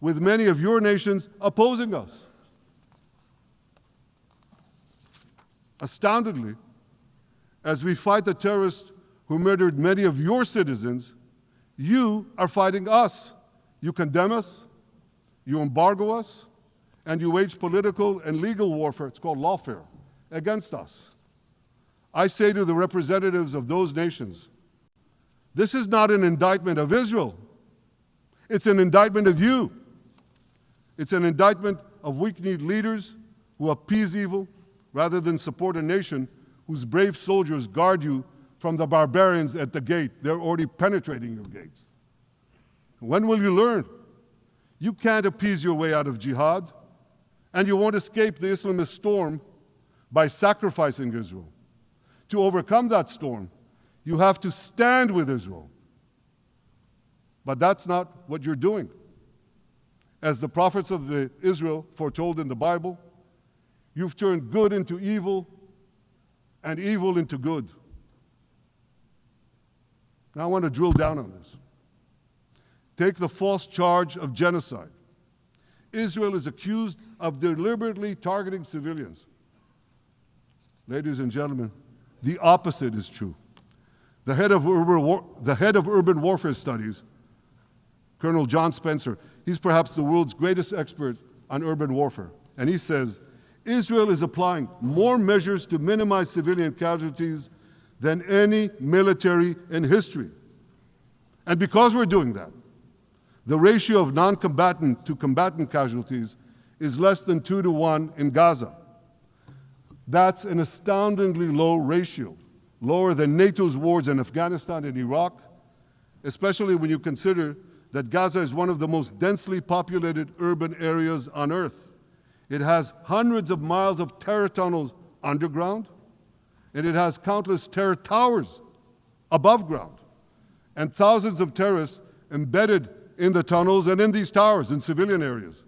with many of your nations opposing us. Astoundingly, as we fight the terrorists who murdered many of your citizens, you are fighting us. You condemn us, you embargo us, and you wage political and legal warfare, it's called lawfare, against us. I say to the representatives of those nations, this is not an indictment of Israel. It's an indictment of you. It's an indictment of weak-kneed leaders who appease evil rather than support a nation whose brave soldiers guard you from the barbarians at the gate. They're already penetrating your gates. When will you learn? You can't appease your way out of jihad, and you won't escape the Islamist storm by sacrificing Israel. To overcome that storm, you have to stand with Israel. But that's not what you're doing. As the prophets of Israel foretold in the Bible, you've turned good into evil and evil into good. Now I want to drill down on this. Take the false charge of genocide. Israel is accused of deliberately targeting civilians. Ladies and gentlemen, the opposite is true. The head of urban warfare studies, Colonel John Spencer, he's perhaps the world's greatest expert on urban warfare. And he says, Israel is applying more measures to minimize civilian casualties than any military in history. And because we're doing that, the ratio of non-combatant to combatant casualties is less than 2-to-1 in Gaza. That's an astoundingly low ratio, lower than NATO's wars in Afghanistan and Iraq, especially when you consider that Gaza is one of the most densely populated urban areas on Earth. It has hundreds of miles of terror tunnels underground, and it has countless terror towers above ground, and thousands of terrorists embedded in the tunnels and in these towers in civilian areas.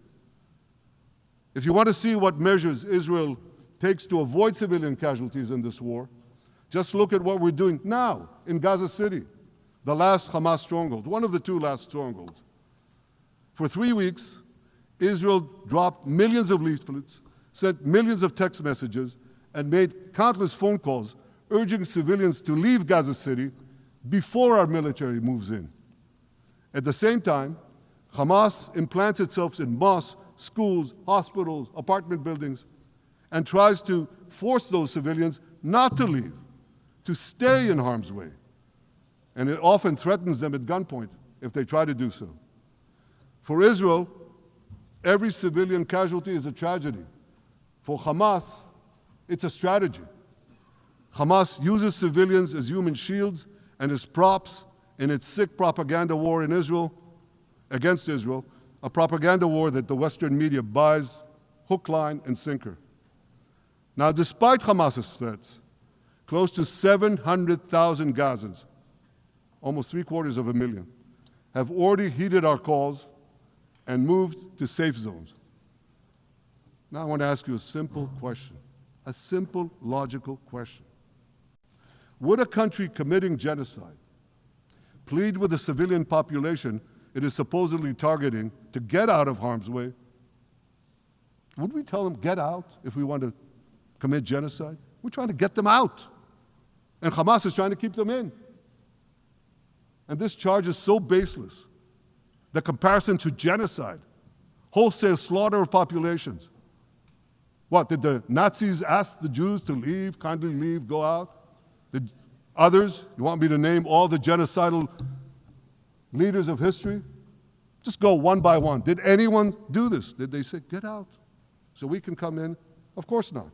If you want to see what measures Israel takes to avoid civilian casualties in this war, just look at what we're doing now in Gaza City, the last Hamas stronghold, one of the two last strongholds. For 3 weeks, Israel dropped millions of leaflets, sent millions of text messages, and made countless phone calls urging civilians to leave Gaza City before our military moves in. At the same time, Hamas implants itself in mosques, schools, hospitals, apartment buildings, and tries to force those civilians not to leave, to stay in harm's way. And it often threatens them at gunpoint if they try to do so. For Israel, every civilian casualty is a tragedy. For Hamas, it's a strategy. Hamas uses civilians as human shields and as props in its sick propaganda war in Israel, against Israel, a propaganda war that the Western media buys hook, line, and sinker. Now, despite Hamas's threats, close to 700,000 Gazans, almost 750,000, have already heeded our calls and moved to safe zones. Now I want to ask you a simple question, a simple, logical question. Would a country committing genocide plead with the civilian population it is supposedly targeting to get out of harm's way? Would we tell them, get out, if we want to commit genocide? We're trying to get them out. And Hamas is trying to keep them in. And this charge is so baseless. The comparison to genocide, wholesale slaughter of populations. What, did the Nazis ask the Jews to leave, kindly leave, go out? Did others, you want me to name all the genocidal leaders of history? Just go one by one. Did anyone do this? Did they say, get out so we can come in? Of course not.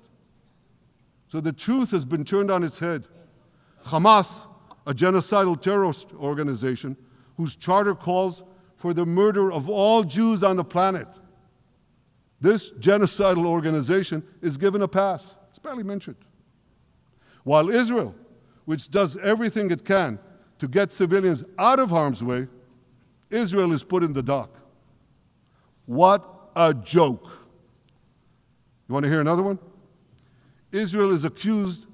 So the truth has been turned on its head. Hamas, a genocidal terrorist organization whose charter calls for the murder of all Jews on the planet. This genocidal organization is given a pass. It's barely mentioned. While Israel, which does everything it can to get civilians out of harm's way, Israel is put in the dock. What a joke. You want to hear another one? Israel is accused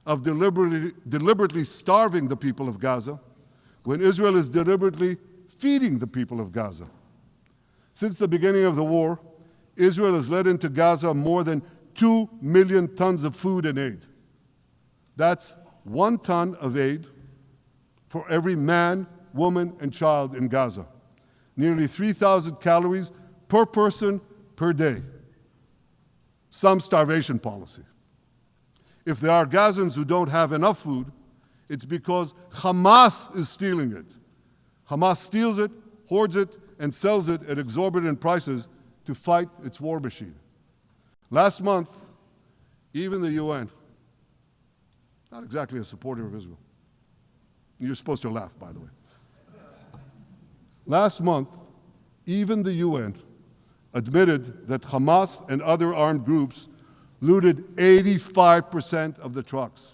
of deliberately starving the people of Gaza when Israel is deliberately feeding the people of Gaza. Since the beginning of the war, Israel has let into Gaza more than 2 million tons of food and aid. That's 1 ton of aid for every man, woman, and child in Gaza. Nearly 3,000 calories per person per day. Some starvation policy. If there are Gazans who don't have enough food, it's because Hamas is stealing it. Hamas steals it, hoards it, and sells it at exorbitant prices to fight its war machine. Last month, even the UN, not exactly a supporter of Israel. You're supposed to laugh, by the way. Last month, even the UN admitted that Hamas and other armed groups looted 85% of the trucks.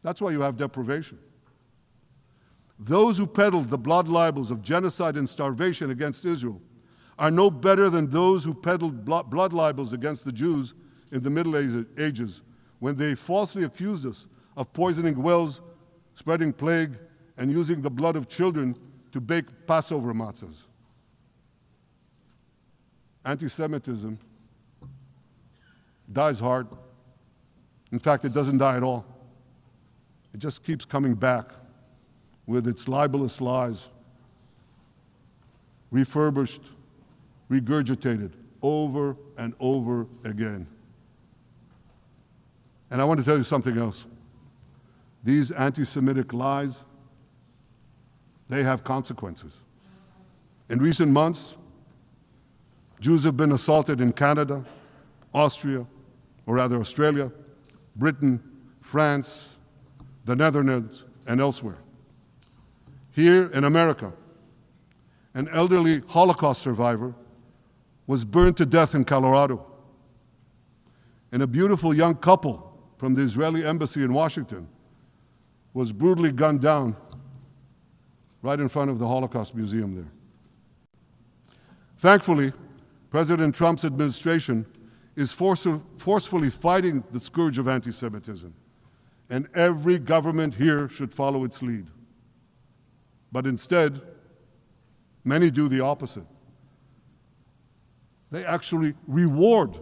That's why you have deprivation. Those who peddled the blood libels of genocide and starvation against Israel are no better than those who peddled blood libels against the Jews in the Middle Ages when they falsely accused us of poisoning wells, spreading plague, and using the blood of children to bake Passover matzahs. Anti-Semitism dies hard. In fact, it doesn't die at all. It just keeps coming back with its libelous lies, refurbished, regurgitated over and over again. And I want to tell you something else. These anti-Semitic lies, they have consequences. In recent months, Jews have been assaulted in Canada, Australia, Britain, France, the Netherlands, and elsewhere. Here in America, an elderly Holocaust survivor was burned to death in Colorado. And a beautiful young couple from the Israeli embassy in Washington was brutally gunned down right in front of the Holocaust Museum there. Thankfully, President Trump's administration is forcefully fighting the scourge of anti-Semitism, and every government here should follow its lead. But instead, many do the opposite. They actually reward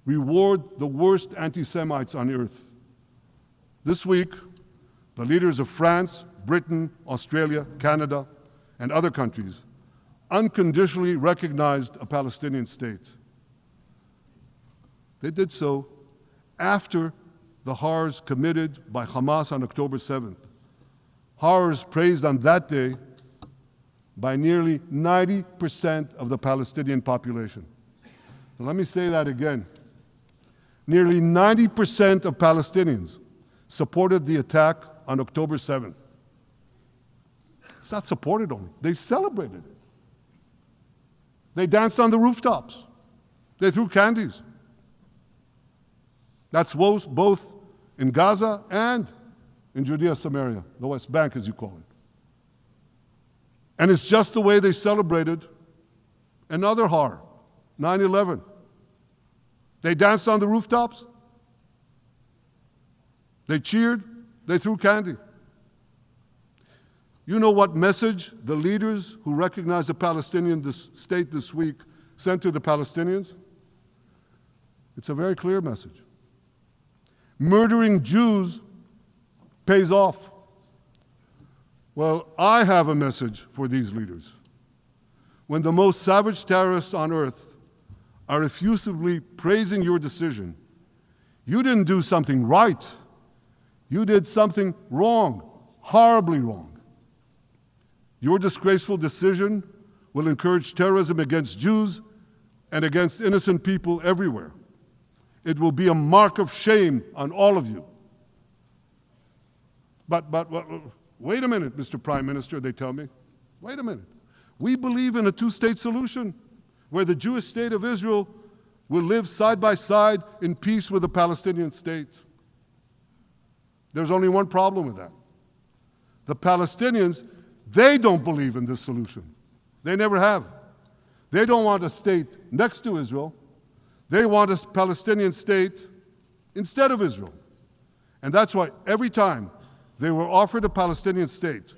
the worst anti-Semites on earth. This week, the leaders of France, Britain, Australia, Canada, and other countries unconditionally recognized a Palestinian state. They did so after the horrors committed by Hamas on October 7th. Horrors praised on that day by nearly 90% of the Palestinian population. Now, let me say that again. Nearly 90% of Palestinians supported the attack on October 7th. It's not supported only, they celebrated it. They danced on the rooftops. They threw candies. That's both in Gaza and in Judea, Samaria, the West Bank, as you call it. And it's just the way they celebrated another horror, 9/11. They danced on the rooftops. They cheered. They threw candy. You know what message the leaders who recognize the Palestinian state this week sent to the Palestinians? It's a very clear message. Murdering Jews pays off. Well, I have a message for these leaders. When the most savage terrorists on earth are effusively praising your decision, you didn't do something right. You did something wrong, horribly wrong. Your disgraceful decision will encourage terrorism against Jews and against innocent people everywhere. It will be a mark of shame on all of you. But wait a minute, Mr. Prime Minister, they tell me. Wait a minute. We believe in a two-state solution where the Jewish state of Israel will live side by side in peace with the Palestinian state. There's only one problem with that. The Palestinians, they don't believe in this solution. They never have. They don't want a state next to Israel. They want a Palestinian state instead of Israel. And that's why every time they were offered a Palestinian state,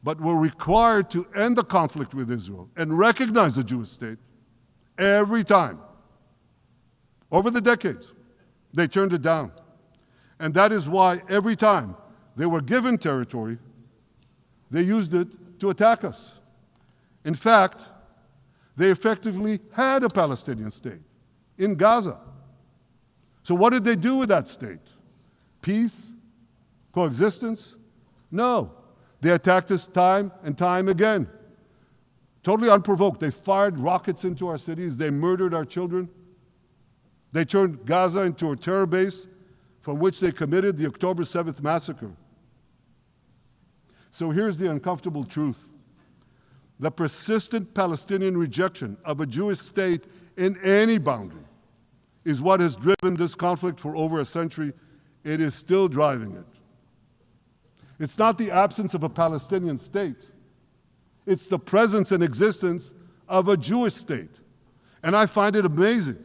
but were required to end the conflict with Israel and recognize the Jewish state every time. Over the decades, they turned it down. And that is why every time they were given territory, they used it to attack us. In fact, they effectively had a Palestinian state in Gaza. So what did they do with that state? Peace? Coexistence? No. They attacked us time and time again. Totally unprovoked. They fired rockets into our cities. They murdered our children. They turned Gaza into a terror base from which they committed the October 7th massacre. So here's the uncomfortable truth. The persistent Palestinian rejection of a Jewish state in any boundary is what has driven this conflict for over a century. It is still driving it. It's not the absence of a Palestinian state. It's the presence and existence of a Jewish state. And I find it amazing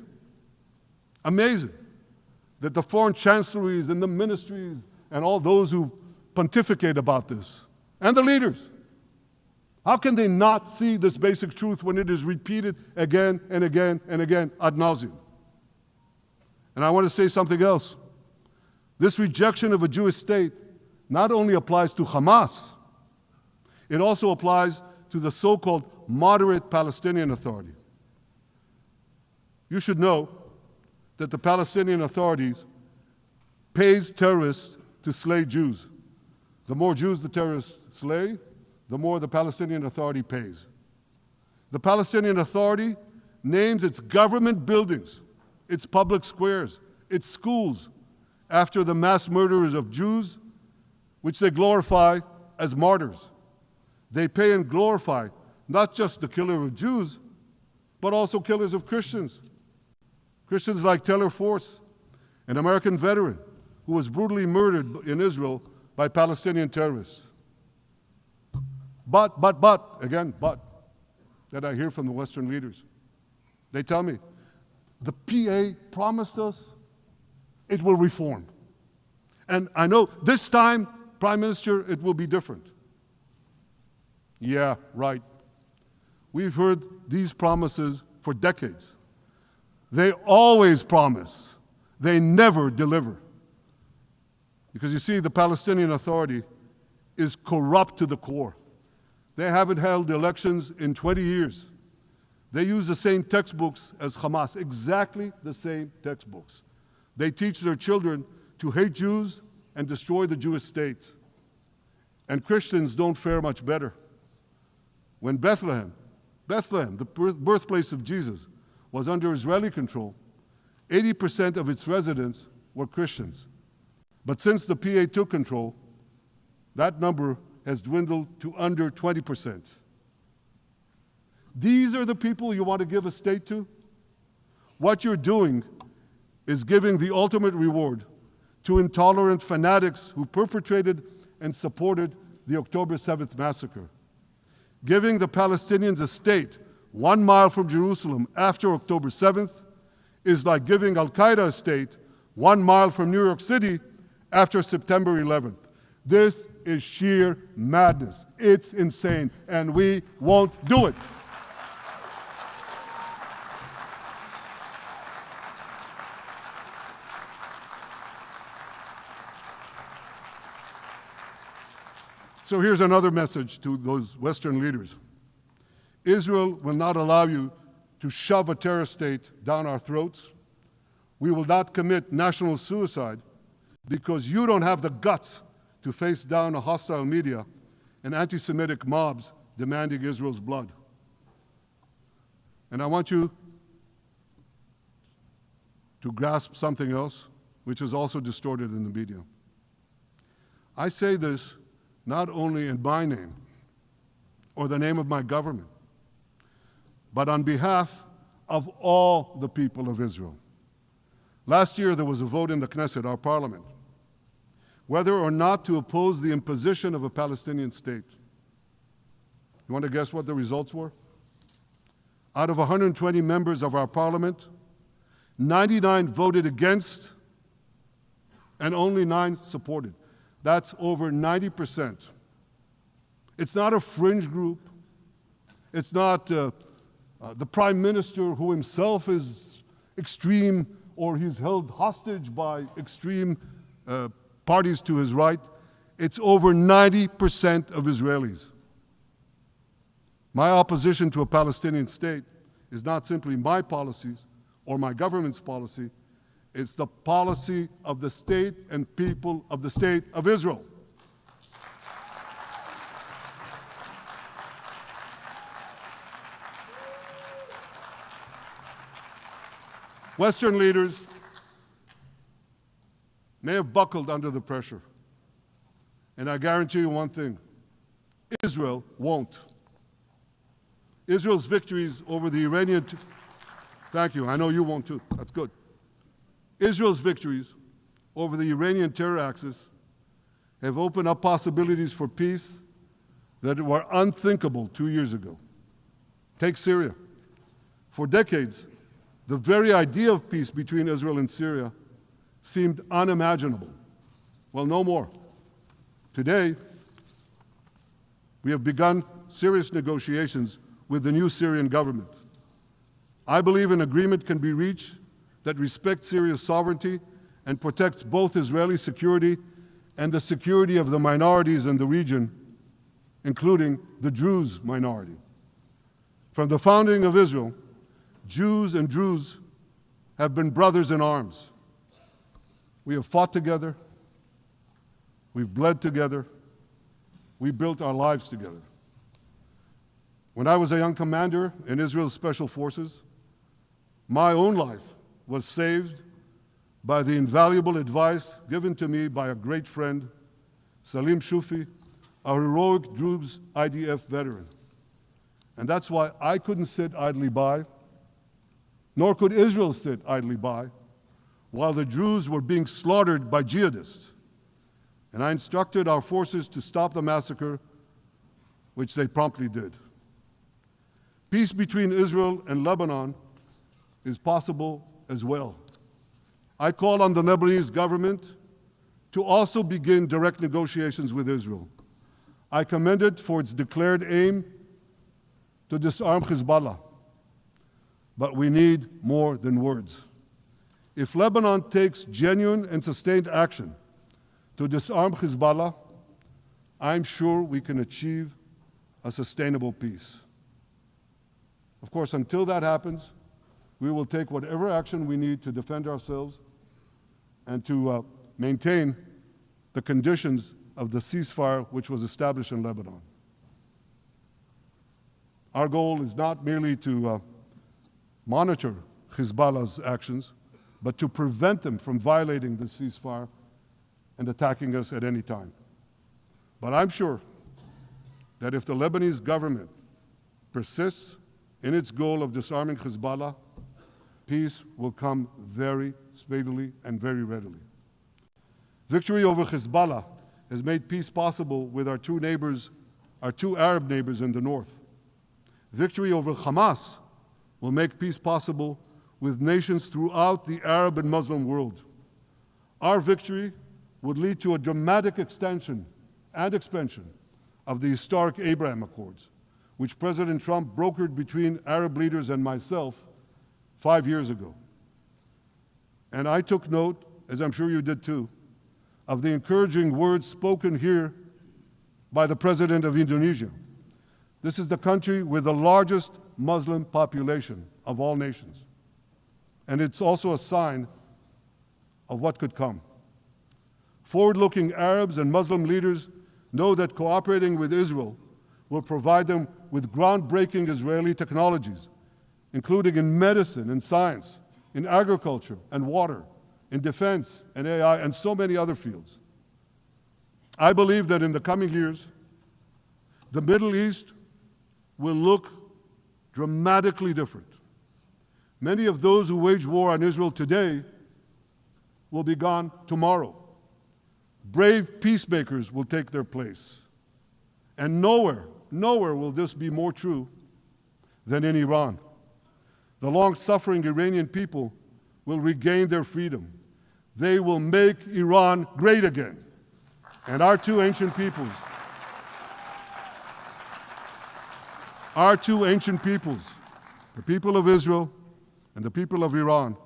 that the foreign chancelleries and the ministries and all those who pontificate about this, and the leaders, how can they not see this basic truth when it is repeated again and again and again ad nauseum? And I want to say something else. This rejection of a Jewish state not only applies to Hamas, it also applies to the so-called moderate Palestinian Authority. You should know that the Palestinian Authority pays terrorists to slay Jews. The more Jews the terrorists slay, the more the Palestinian Authority pays. The Palestinian Authority names its government buildings, its public squares, its schools, after the mass murderers of Jews, which they glorify as martyrs. They pay and glorify not just the killer of Jews, but also killers of Christians. Christians like Taylor Force, an American veteran who was brutally murdered in Israel by Palestinian terrorists. But, that I hear from the Western leaders. They tell me, the PA promised us it will reform. And I know this time, Prime Minister, it will be different. Yeah, right. We've heard these promises for decades. They always promise. They never deliver. Because you see, the Palestinian Authority is corrupt to the core. They haven't held elections in 20 years. They use the same textbooks as Hamas, exactly the same textbooks. They teach their children to hate Jews and destroy the Jewish state. And Christians don't fare much better. When Bethlehem, the birthplace of Jesus, was under Israeli control, 80% of its residents were Christians. But since the PA took control, that number has dwindled to under 20%. These are the people you want to give a state to? What you're doing is giving the ultimate reward to intolerant fanatics who perpetrated and supported the October 7th massacre. Giving the Palestinians a state 1 mile from Jerusalem after October 7th is like giving Al-Qaeda a state 1 mile from New York City after September 11th. This is sheer madness. It's insane, and we won't do it. So here's another message to those Western leaders. Israel will not allow you to shove a terror state down our throats. We will not commit national suicide because you don't have the guts to face down a hostile media and anti-Semitic mobs demanding Israel's blood. And I want you to grasp something else, which is also distorted in the media. I say this not only in my name or the name of my government, but on behalf of all the people of Israel. Last year, there was a vote in the Knesset, our parliament, whether or not to oppose the imposition of a Palestinian state. You want to guess what the results were? Out of 120 members of our parliament, 99 voted against and only 9 supported. That's over 90%. It's not a fringe group. It's not the prime minister who himself is extreme or he's held hostage by extreme parties to his right. It's over 90% of Israelis. My opposition to a Palestinian state is not simply my policies or my government's policy. It's the policy of the state and people of the state of Israel. Western leaders may have buckled under the pressure. And I guarantee you one thing, Israel won't. Israel's victories over the Iranian... Thank you, I know you won't too, that's good. Israel's victories over the Iranian terror axis have opened up possibilities for peace that were unthinkable 2 years ago. Take Syria. For decades, the very idea of peace between Israel and Syria seemed unimaginable. Well, no more. Today, we have begun serious negotiations with the new Syrian government. I believe an agreement can be reached that respects Syria's sovereignty and protects both Israeli security and the security of the minorities in the region, including the Druze minority. From the founding of Israel, Jews and Druze have been brothers in arms. We have fought together, we've bled together, we built our lives together. When I was a young commander in Israel's Special Forces, my own life was saved by the invaluable advice given to me by a great friend, Salim Shufi, a heroic Druze IDF veteran. And that's why I couldn't sit idly by, nor could Israel sit idly by, while the Druze were being slaughtered by jihadists. And I instructed our forces to stop the massacre, which they promptly did. Peace between Israel and Lebanon is possible as well. I call on the Lebanese government to also begin direct negotiations with Israel. I commend it for its declared aim to disarm Hezbollah. But we need more than words. If Lebanon takes genuine and sustained action to disarm Hezbollah, I'm sure we can achieve a sustainable peace. Of course, until that happens, we will take whatever action we need to defend ourselves and to maintain the conditions of the ceasefire which was established in Lebanon. Our goal is not merely to monitor Hezbollah's actions, but to prevent them from violating the ceasefire and attacking us at any time. But I'm sure that if the Lebanese government persists in its goal of disarming Hezbollah, peace will come very speedily and very readily. Victory over Hezbollah has made peace possible with our two Arab neighbors in the north. Victory over Hamas will make peace possible with nations throughout the Arab and Muslim world. Our victory would lead to a dramatic extension and expansion of the historic Abraham Accords, which President Trump brokered between Arab leaders and myself 5 years ago. And I took note, as I'm sure you did too, of the encouraging words spoken here by the President of Indonesia. This is the country with the largest Muslim population of all nations. And it's also a sign of what could come. Forward-looking Arabs and Muslim leaders know that cooperating with Israel will provide them with groundbreaking Israeli technologies, including in medicine and science, in agriculture and water, in defense and AI, and so many other fields. I believe that in the coming years, the Middle East will look dramatically different. Many of those who wage war on Israel today will be gone tomorrow. Brave peacemakers will take their place. And nowhere will this be more true than in Iran. The long-suffering Iranian people will regain their freedom. They will make Iran great again. And our two ancient peoples Our two ancient peoples, the people of Israel and the people of Iran,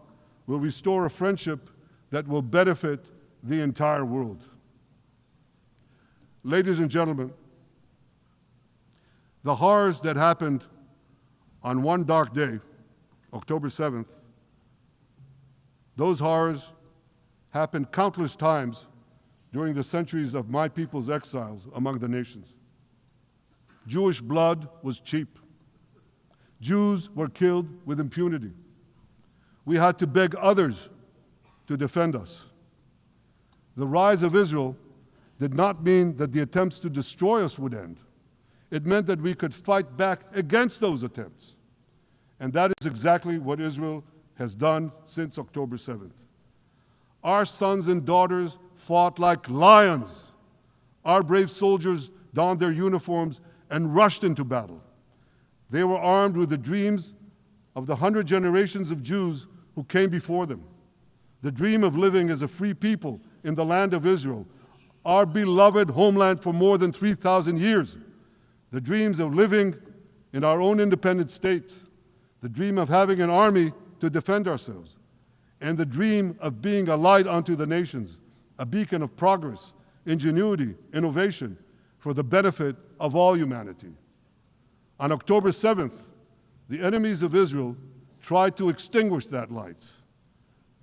will restore a friendship that will benefit the entire world. Ladies and gentlemen, the horrors that happened on one dark day, October 7th, those horrors happened countless times during the centuries of my people's exiles among the nations. Jewish blood was cheap. Jews were killed with impunity. We had to beg others to defend us. The rise of Israel did not mean that the attempts to destroy us would end. It meant that we could fight back against those attempts. And that is exactly what Israel has done since October 7th. Our sons and daughters fought like lions. Our brave soldiers donned their uniforms and rushed into battle. They were armed with the dreams of the 100 generations of Jews who came before them. The dream of living as a free people in the land of Israel, our beloved homeland for more than 3,000 years. The dreams of living in our own independent state. The dream of having an army to defend ourselves. And the dream of being a light unto the nations, a beacon of progress, ingenuity, innovation, for the benefit of all humanity. On October 7th, the enemies of Israel tried to extinguish that light.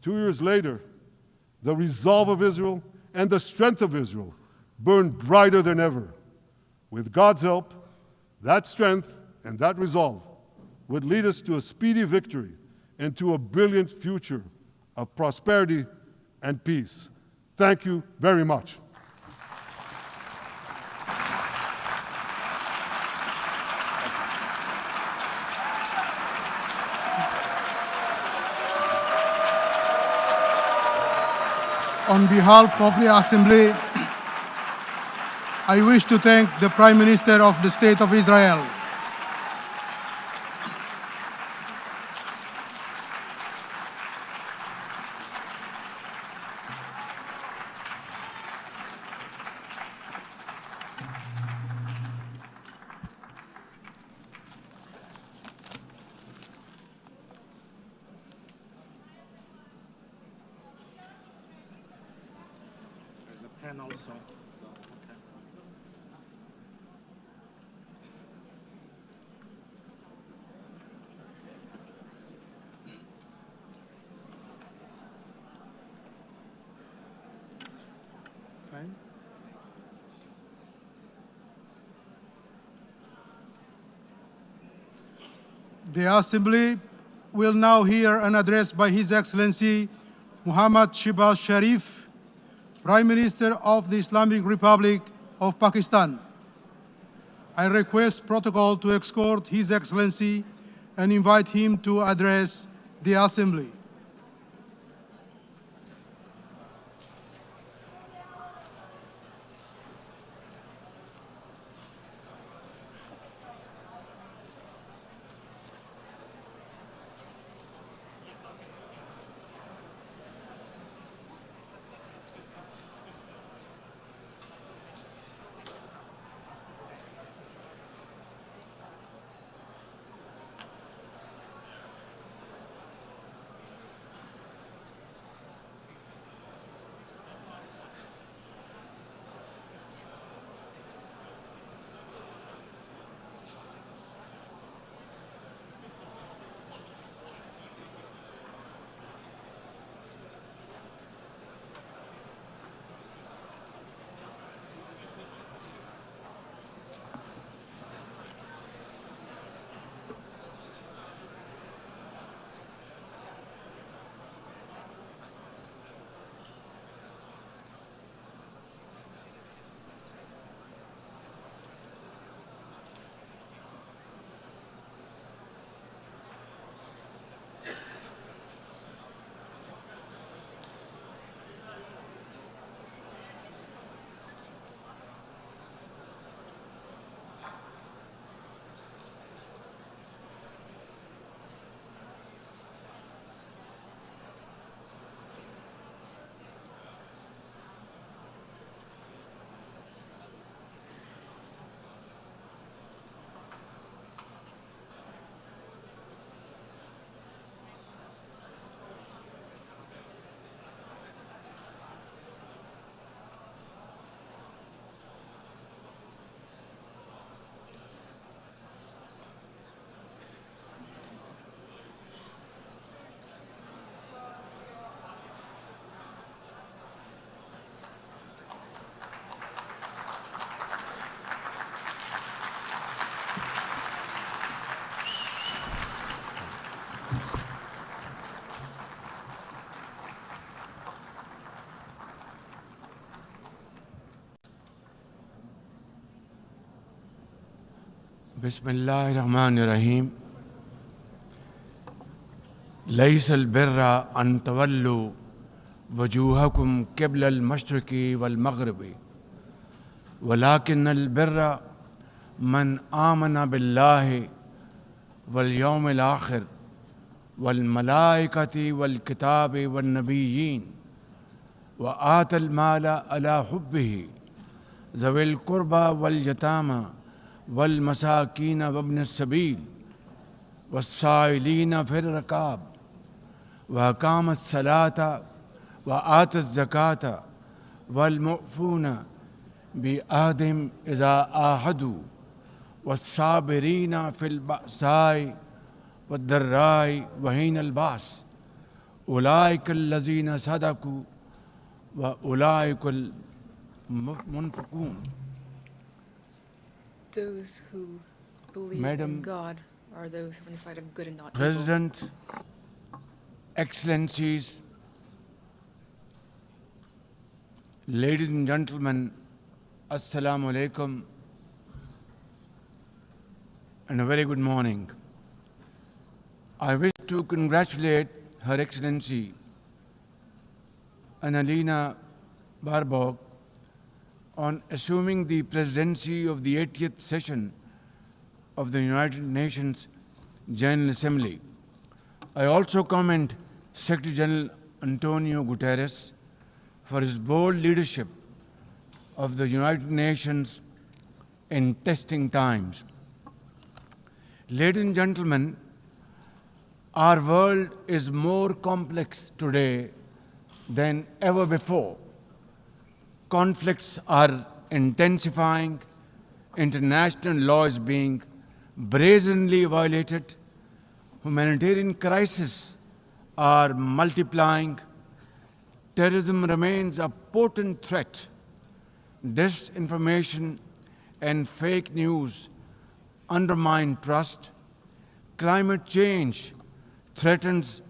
2 years later, the resolve of Israel and the strength of Israel burned brighter than ever. With God's help, that strength and that resolve would lead us to a speedy victory and to a brilliant future of prosperity and peace. Thank you very much. On behalf of the Assembly, I wish to thank the Prime Minister of the State of Israel. The Assembly will now hear an address by His Excellency Muhammad Shehbaz Sharif, Prime Minister of the Islamic Republic of Pakistan. I request protocol to escort His Excellency and invite him to address the Assembly. Bismillahirrahmanirrahim. ليس البر أن تولوا وجوهكم قبل المشرق والمغرب ولكن البر من آمن بالله واليوم الآخر والملائكة والكتاب والنبيين وآتى المال على حبه ذوي القربى واليتامى والمساكين وابن السبيل والسائلين في الركاب وأقام الصلاة وآتى الزكاة والمؤفون بعهدهم إذا عاهدوا والصابرين في البأساء والضراء وحين البأس أولئك الذين صدقوا وأولئك المنفقون. Those who believe Madam in God are those who are on the side of good and not evil. President, Excellencies, ladies and gentlemen, Assalamu alaikum and a very good morning. I wish to congratulate Her Excellency Annalena Baerbock on assuming the presidency of the 80th session of the United Nations General Assembly. I also commend Secretary General Antonio Guterres for his bold leadership of the United Nations in testing times. Ladies and gentlemen, our world is more complex today than ever before. Conflicts are intensifying, international law is being brazenly violated, humanitarian crises are multiplying, terrorism remains a potent threat, disinformation and fake news undermine trust, climate change threatens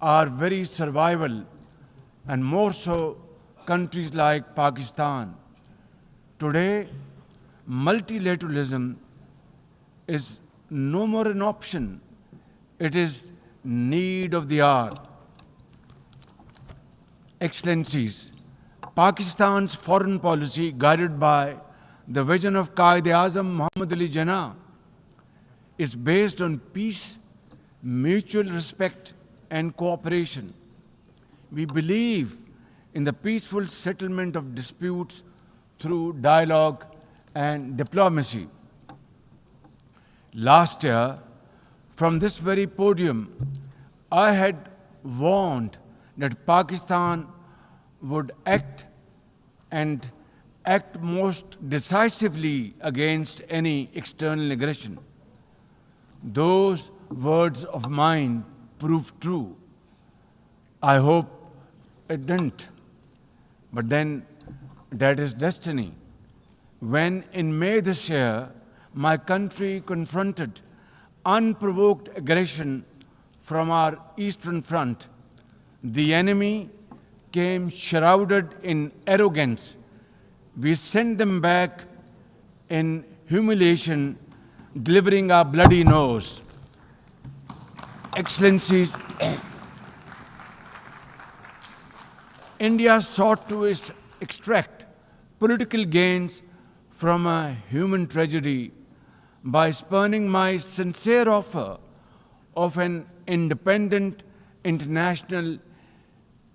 our very survival, and more so countries like Pakistan. Today, multilateralism is no more an option, it is need of the hour. Excellencies, Pakistan's foreign policy, guided by the vision of Quaid-e-Azam Muhammad Ali Jinnah, is based on peace, mutual respect, and cooperation. We believe in the peaceful settlement of disputes through dialogue and diplomacy. Last year, from this very podium, I had warned that Pakistan would act most decisively against any external aggression. Those words of mine proved true. I hope it didn't. But then that is destiny. When in May this year, my country confronted unprovoked aggression from our eastern front, the enemy came shrouded in arrogance. We sent them back in humiliation, delivering our bloody nose. Excellencies, India sought to extract political gains from a human tragedy by spurning my sincere offer of an independent international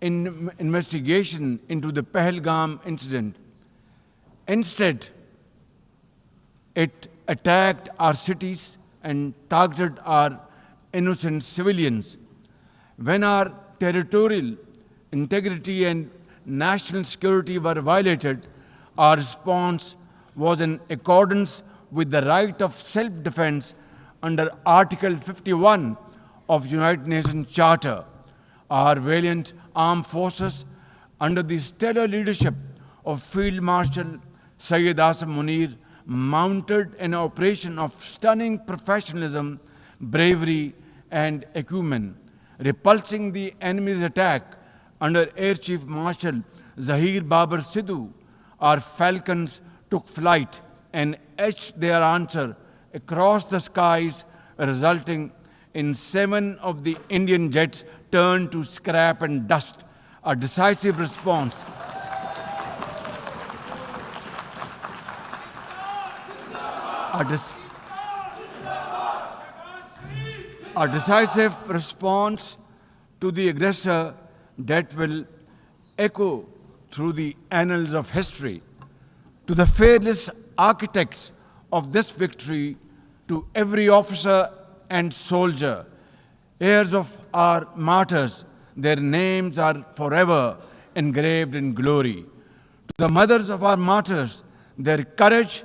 investigation into the Pahalgam incident. Instead, it attacked our cities and targeted our innocent civilians. When our territorial integrity and national security were violated, our response was in accordance with the right of self-defense under Article 51 of United Nations Charter. Our valiant armed forces, under the stellar leadership of Field Marshal Syed Asim Munir, mounted an operation of stunning professionalism, bravery, and acumen, repulsing the enemy's attack under Air Chief Marshal Zahir Babar Sidhu. Our falcons took flight and etched their answer across the skies, resulting in 7 of the Indian jets turned to scrap and dust. A decisive response a decisive response to the aggressor that will echo through the annals of history. To the fearless architects of this victory, to every officer and soldier, heirs of our martyrs, their names are forever engraved in glory. To the mothers of our martyrs, their courage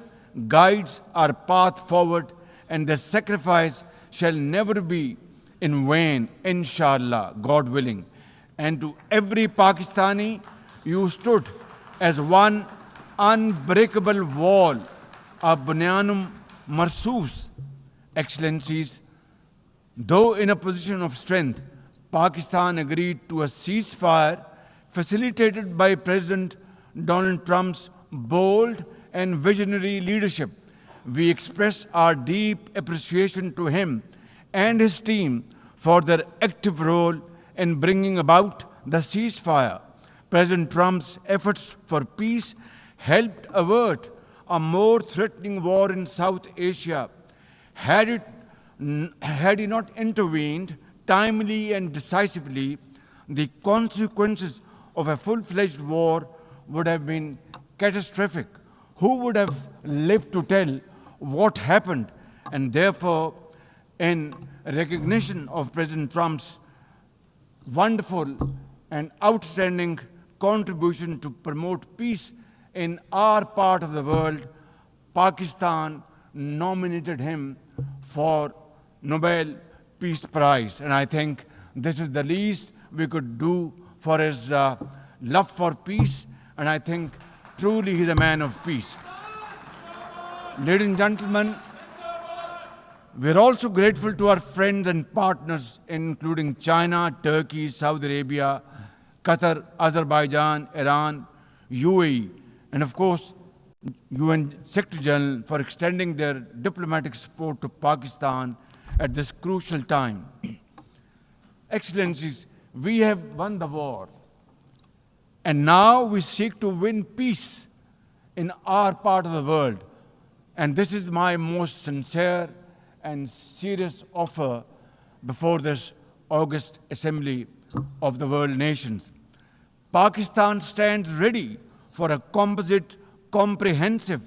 guides our path forward, and their sacrifice shall never be in vain, inshallah, God willing. And to every Pakistani, you stood as one unbreakable wall, a bunyanum marsus. Excellencies, though in a position of strength, Pakistan agreed to a ceasefire facilitated by President Donald Trump's bold and visionary leadership. We express our deep appreciation to him and his team for their active role in bringing about the ceasefire. President Trump's efforts for peace helped avert a more threatening war in South Asia. Had he not intervened timely and decisively, the consequences of a full-fledged war would have been catastrophic. Who would have lived to tell what happened? And therefore, in recognition of President Trump's wonderful and outstanding contribution to promote peace in our part of the world, Pakistan nominated him for Nobel Peace Prize. And I think this is the least we could do for his love for peace, and I think truly he's a man of peace. Ladies and gentlemen, we're also grateful to our friends and partners, including China, Turkey, Saudi Arabia, Qatar, Azerbaijan, Iran, UAE, and of course, UN Secretary General for extending their diplomatic support to Pakistan at this crucial time. Excellencies, we have won the war, and now we seek to win peace in our part of the world. And this is my most sincere and serious offer before this August Assembly of the World Nations. Pakistan stands ready for a composite, comprehensive,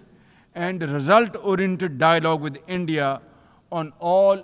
and result-oriented dialogue with India on all